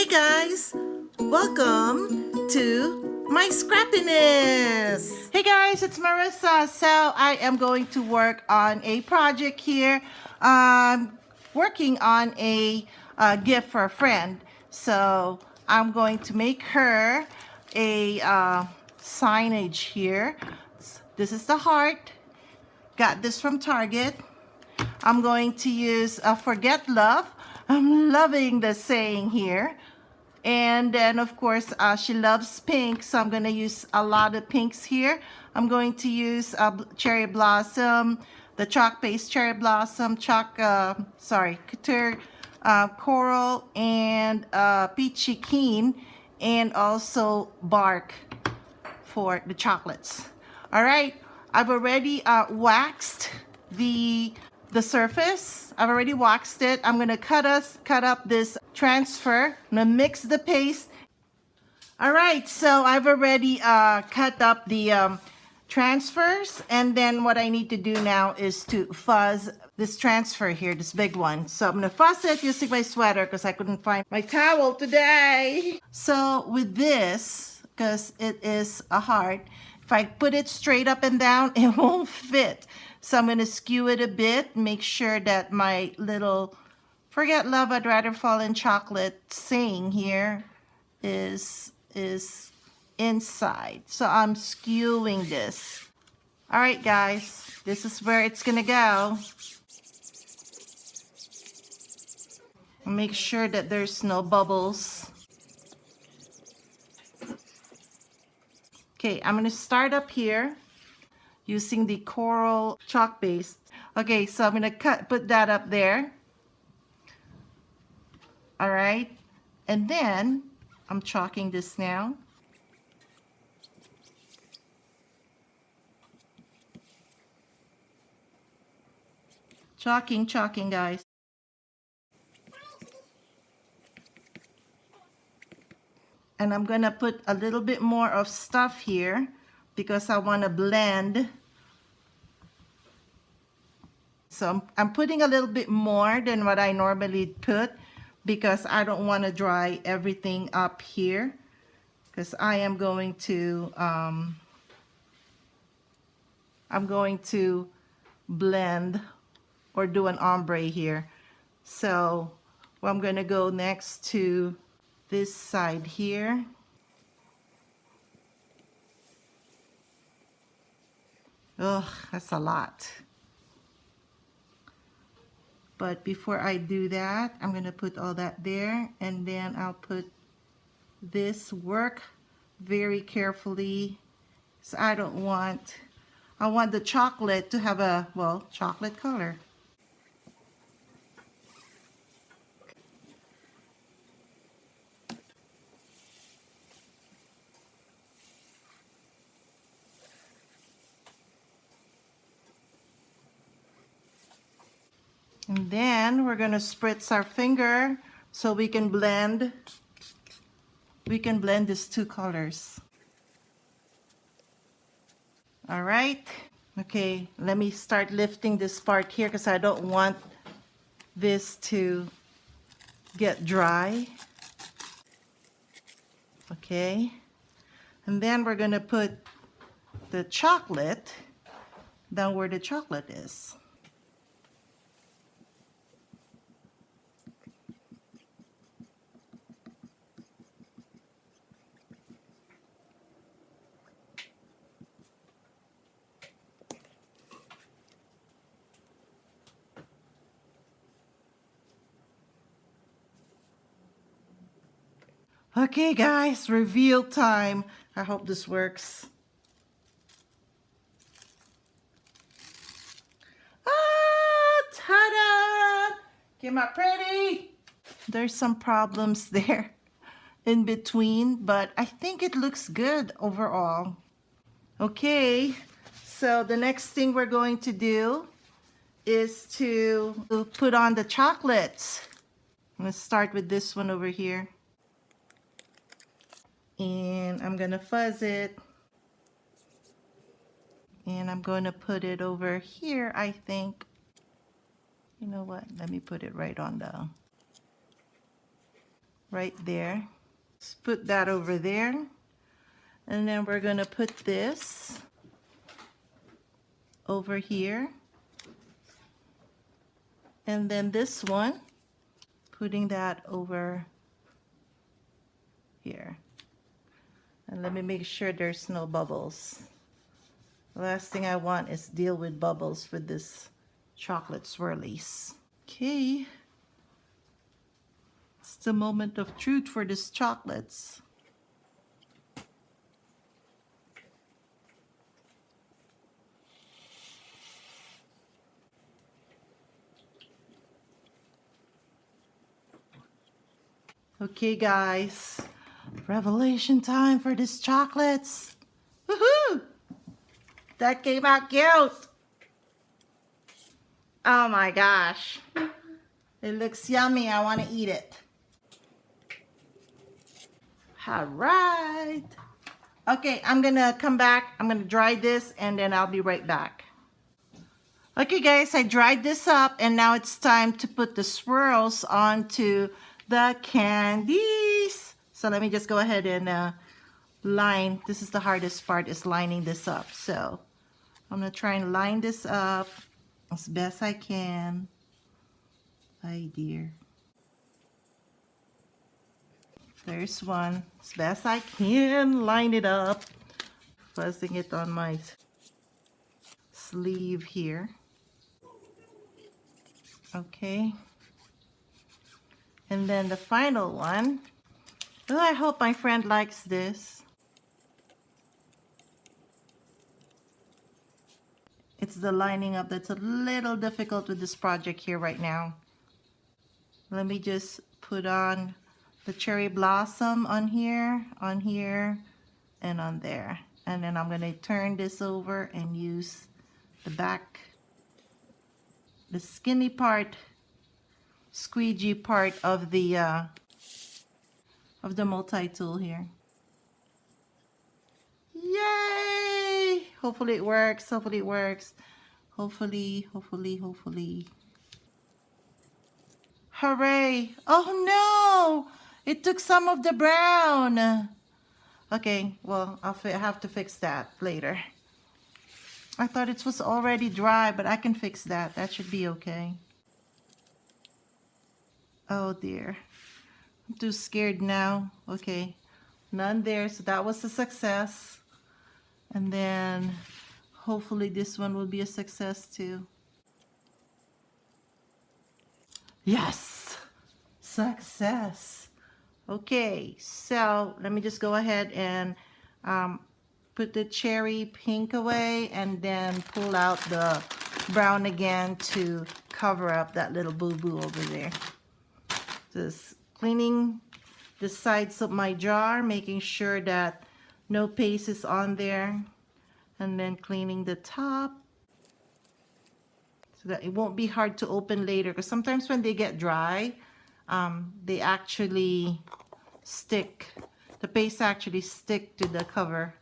Hey guys, welcome to my scrappiness. Hey guys, it's Marissa. So I am going to work on a project here. Working on a gift for a friend. So I'm going to make her a signage here. This is the heart. Got this from Target. I'm going to use Forget Love. I'm loving the saying here. And then of course she loves pink, so I'm going to use a lot of pinks here. I'm going to use cherry blossom, the chalk paste cherry blossom, couture, coral, and peachy keen, and also bark for the chocolates. All right, I've already waxed the surface. I've already waxed it. I'm gonna cut up this transfer. I'm gonna mix the paste. All right, so I've already cut up the transfers, and then what I need to do now is to fuzz this transfer here, this big one. So I'm gonna fuzz it using my sweater because I couldn't find my towel today. So with this, because it is a heart, if I put it straight up and down, it won't fit. So I'm going to skew it a bit, make sure that my little Forget Love, I'd Rather Fall in Chocolate saying here is inside. So I'm skewing this. All right, guys, this is where it's going to go. Make sure that there's no bubbles. Okay, I'm going to start up here using the coral chalk base. Okay, so I'm going to put that up there. All right, and then I'm chalking this now. Chalking, guys. And I'm going to put a little bit more of stuff here because I want to blend. So I'm putting a little bit more than what I normally put because I don't want to dry everything up here, because I am going to blend or do an ombre here. So I'm going to go next to this side here. Ugh, that's a lot. But before I do that, I'm going to put all that there, and then I'll put this, work very carefully. So I want the chocolate to have a, well, chocolate color. And then we're going to spritz our finger so we can blend these two colors. All right. Okay, let me start lifting this part here because I don't want this to get dry. Okay. And then we're going to put the chocolate down where the chocolate is. Okay guys, reveal time. I hope this works. Ah, ta-da! Get my pretty. There's some problems there in between, but I think it looks good overall. Okay, so the next thing we're going to do is to put on the chocolates. I'm going to start with this one over here. And I'm going to fuzz it. And I'm going to put it over here, I think. You know what? Let me put it right on the right there. Let's put that over there. And then we're gonna put this over here. And then this one, putting that over here. And let me make sure there's no bubbles. The last thing I want is deal with bubbles with this chocolate swirlies. Okay. It's the moment of truth for these chocolates. Okay, guys. Revelation time for these chocolates. Woohoo! That came out cute. Oh my gosh. It looks yummy. I want to eat it. All right. Okay, I'm going to come back. I'm going to dry this and then I'll be right back. Okay, guys, I dried this up and now it's time to put the swirls onto the candies. So let me just go ahead and line. This is the hardest part, is lining this up. So I'm going to try and line this up as best I can. Ay dear. There's one. As best I can, line it up. Fuzzing it on my sleeve here. Okay. And then the final one. Oh, I hope my friend likes this. It's the lining up that's a little difficult with this project here right now. Let me just put on the cherry blossom on here, and on there. And then I'm going to turn this over and use the back, the skinny part, squeegee part of the multi-tool here. Yay! Hopefully it works. Hopefully it works. Hopefully. Hooray! Oh no! It took some of the brown. Okay, well, I'll have to fix that later. I thought it was already dry, but I can fix that. That should be okay. Oh dear. I'm too scared now. Okay, none there, so that was a success. And then hopefully this one will be a success too. Yes! Success! Okay, so let me just go ahead and put the cherry pink away and then pull out the brown again to cover up that little boo-boo over there. Just cleaning the sides of my jar, making sure that no paste is on there, and then cleaning the top so that it won't be hard to open later, because sometimes when they get dry, they actually stick. The paste actually stick to the cover.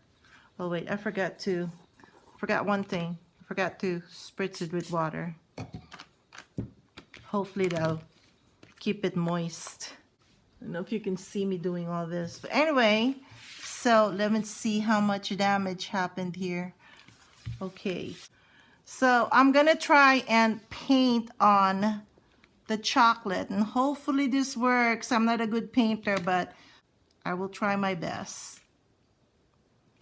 Oh wait, I forgot one thing. I forgot to spritz it with water. Hopefully that'll keep it moist. I don't know if you can see me doing all this, but anyway, so let me see how much damage happened here. Okay, so I'm gonna try and paint on the chocolate, and hopefully this works. I'm not a good painter, but I will try my best.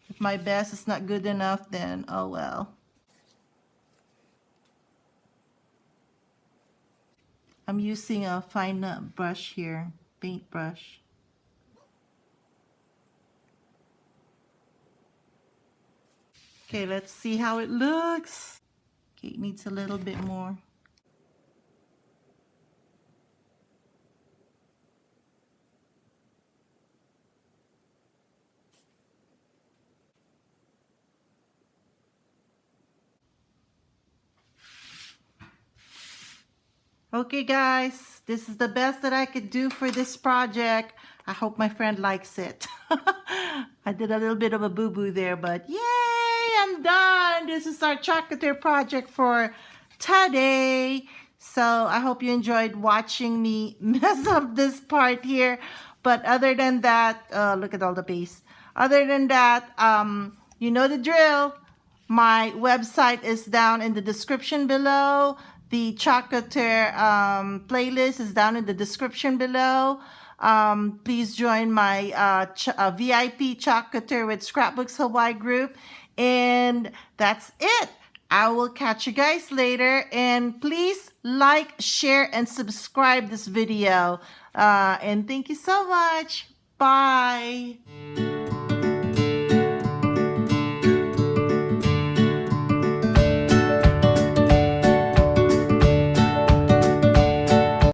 If my best is not good enough, then oh well. I'm using a fine brush here, paint brush. Okay, let's see how it looks. Okay, it needs a little bit more. Okay guys, this is the best that I could do for this project. I hope my friend likes it. I did a little bit of a boo-boo there, but yay, I'm done. This is our CHALK COUTURE project for today. So I hope you enjoyed watching me mess up this part here. But other than that, look at all the base. Other than that, you know the drill. My website is down in the description below. The CHALK COUTURE playlist is down in the description below. Please join my VIP CHALK COUTURE with Scrapbooks Hawaii group. And that's it. I will catch you guys later. And please like, share, and subscribe this video. And thank you so much. Bye.